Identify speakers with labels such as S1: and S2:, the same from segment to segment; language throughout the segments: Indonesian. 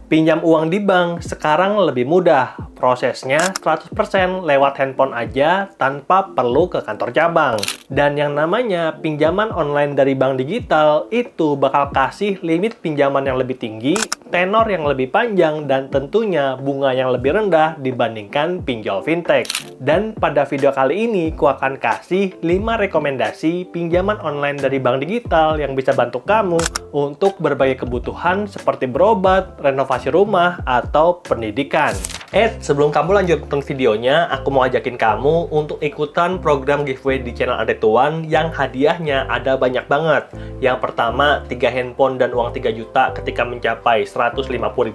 S1: Pinjam uang di bank sekarang lebih mudah. Prosesnya 100% lewat handphone aja tanpa perlu ke kantor cabang. Dan yang namanya pinjaman online dari bank digital itu bakal kasih limit pinjaman yang lebih tinggi, tenor yang lebih panjang, dan tentunya bunga yang lebih rendah dibandingkan pinjol fintech. Dan pada video kali ini, aku akan kasih 5 rekomendasi pinjaman online dari bank digital yang bisa bantu kamu untuk berbagai kebutuhan seperti berobat, renovasi rumah, atau pendidikan. Sebelum kamu lanjut nonton videonya, aku mau ajakin kamu untuk ikutan program giveaway di channel Adetuan yang hadiahnya ada banyak banget. Yang pertama, 3 handphone dan uang 3 juta ketika mencapai 150.000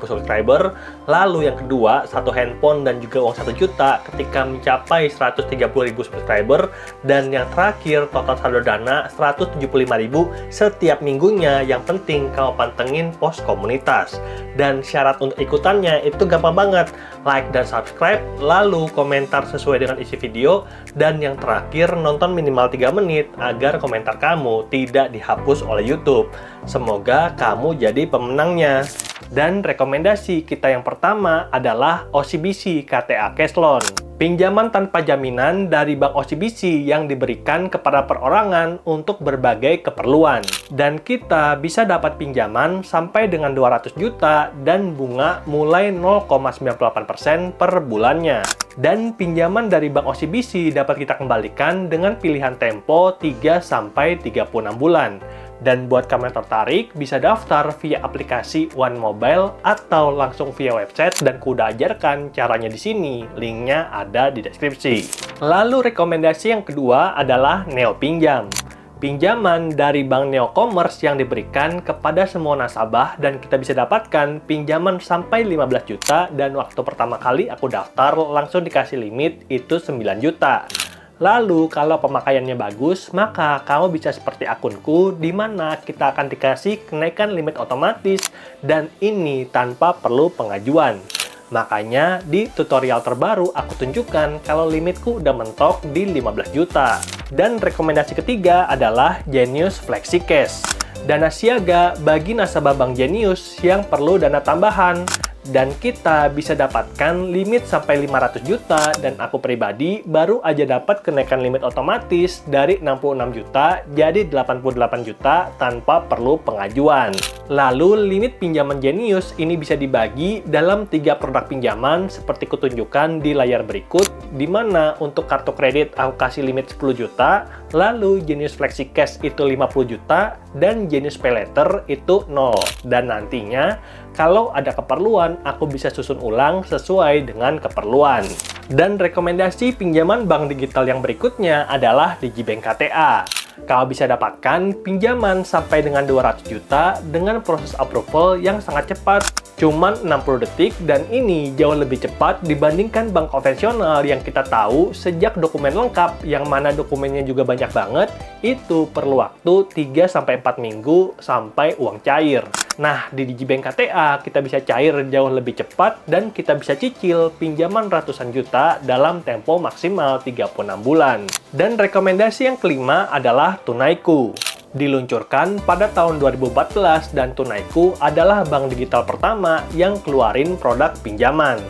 S1: subscriber. Lalu yang kedua, 1 handphone dan juga uang 1 juta ketika mencapai 130.000 subscriber. Dan yang terakhir, total saldo dana 175.000 setiap minggunya. Yang penting kamu pantengin post komunitas. Dan syarat untuk ikutannya itu gampang banget. Like dan subscribe, lalu komentar sesuai dengan isi video, dan yang terakhir nonton minimal 3 menit agar komentar kamu tidak dihapus oleh YouTube. Semoga kamu jadi pemenangnya. Dan rekomendasi kita yang pertama adalah OCBC KTA Cash Loan. Pinjaman tanpa jaminan dari Bank OCBC yang diberikan kepada perorangan untuk berbagai keperluan. Dan kita bisa dapat pinjaman sampai dengan 200 juta dan bunga mulai 0,98% per bulannya. Dan pinjaman dari Bank OCBC dapat kita kembalikan dengan pilihan tempo 3-36 bulan. Dan buat kamu yang tertarik, bisa daftar via aplikasi One Mobile atau langsung via website, dan aku udah ajarkan caranya di sini. Linknya ada di deskripsi. Lalu rekomendasi yang kedua adalah Neo Pinjam. Pinjaman dari Bank Neo Commerce yang diberikan kepada semua nasabah, dan kita bisa dapatkan pinjaman sampai 15 juta, dan waktu pertama kali aku daftar langsung dikasih limit itu 9 juta. Lalu, kalau pemakaiannya bagus, maka kamu bisa seperti akunku, di mana kita akan dikasih kenaikan limit otomatis, dan ini tanpa perlu pengajuan. Makanya, di tutorial terbaru aku tunjukkan kalau limitku udah mentok di 15 juta. Dan rekomendasi ketiga adalah Genius Flexi Cash. Dana siaga bagi nasabah Bank Genius yang perlu dana tambahan. Dan kita bisa dapatkan limit sampai 500 juta, dan aku pribadi baru aja dapat kenaikan limit otomatis dari 66 juta jadi 88 juta tanpa perlu pengajuan. Lalu limit pinjaman Genius ini bisa dibagi dalam 3 produk pinjaman seperti kutunjukkan di layar berikut, di mana untuk kartu kredit aku kasih limit 10 juta, lalu Genius Flexi Cash itu 50 juta, dan Genius Pay Later itu 0. Dan nantinya kalau ada keperluan, aku bisa susun ulang sesuai dengan keperluan. Dan rekomendasi pinjaman bank digital yang berikutnya adalah Digibank KTA. Kau bisa dapatkan pinjaman sampai dengan 200 juta dengan proses approval yang sangat cepat, cuman 60 detik, dan ini jauh lebih cepat dibandingkan bank konvensional yang kita tahu sejak dokumen lengkap, yang mana dokumennya juga banyak banget, itu perlu waktu 3-4 minggu sampai uang cair. Nah, di Digibank KTA kita bisa cair jauh lebih cepat, dan kita bisa cicil pinjaman ratusan juta dalam tempo maksimal 36 bulan. Dan rekomendasi yang kelima adalah Tunaiku. Diluncurkan pada tahun 2014, dan Tunaiku adalah bank digital pertama yang keluarin produk pinjaman.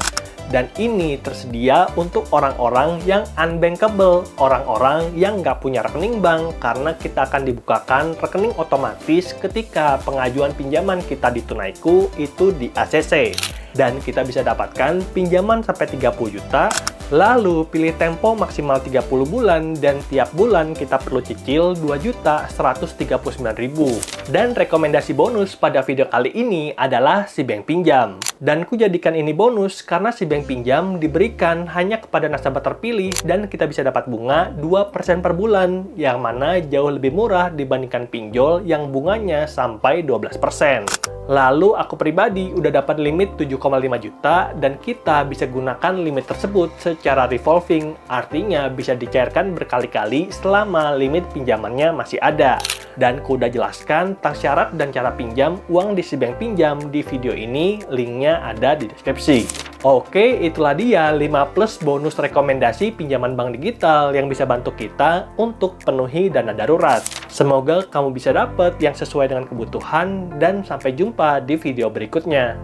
S1: Dan ini tersedia untuk orang-orang yang unbankable, orang-orang yang nggak punya rekening bank, karena kita akan dibukakan rekening otomatis ketika pengajuan pinjaman kita di Tunaiku itu di ACC. Dan kita bisa dapatkan pinjaman sampai 30 juta, lalu pilih tempo maksimal 30 bulan, dan tiap bulan kita perlu cicil 2.139.000. Dan rekomendasi bonus pada video kali ini adalah Si Bank Pinjam. Dan ku jadikan ini bonus karena Si Bank Pinjam diberikan hanya kepada nasabah terpilih, dan kita bisa dapat bunga 2% per bulan, yang mana jauh lebih murah dibandingkan pinjol yang bunganya sampai 12%. Lalu aku pribadi udah dapat limit 7,5 juta, dan kita bisa gunakan limit tersebut secara revolving, artinya bisa dicairkan berkali-kali selama limit pinjamannya masih ada. Dan ku udah jelaskan tentang syarat dan cara pinjam uang di Si Bank Pinjam di video ini, linknya ada di deskripsi. Oke, itulah dia 5+ bonus rekomendasi pinjaman bank digital yang bisa bantu kita untuk penuhi dana darurat. Semoga kamu bisa dapat yang sesuai dengan kebutuhan, dan sampai jumpa di video berikutnya.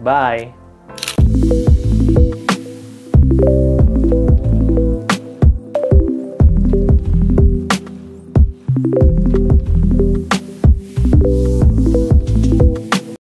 S1: Bye!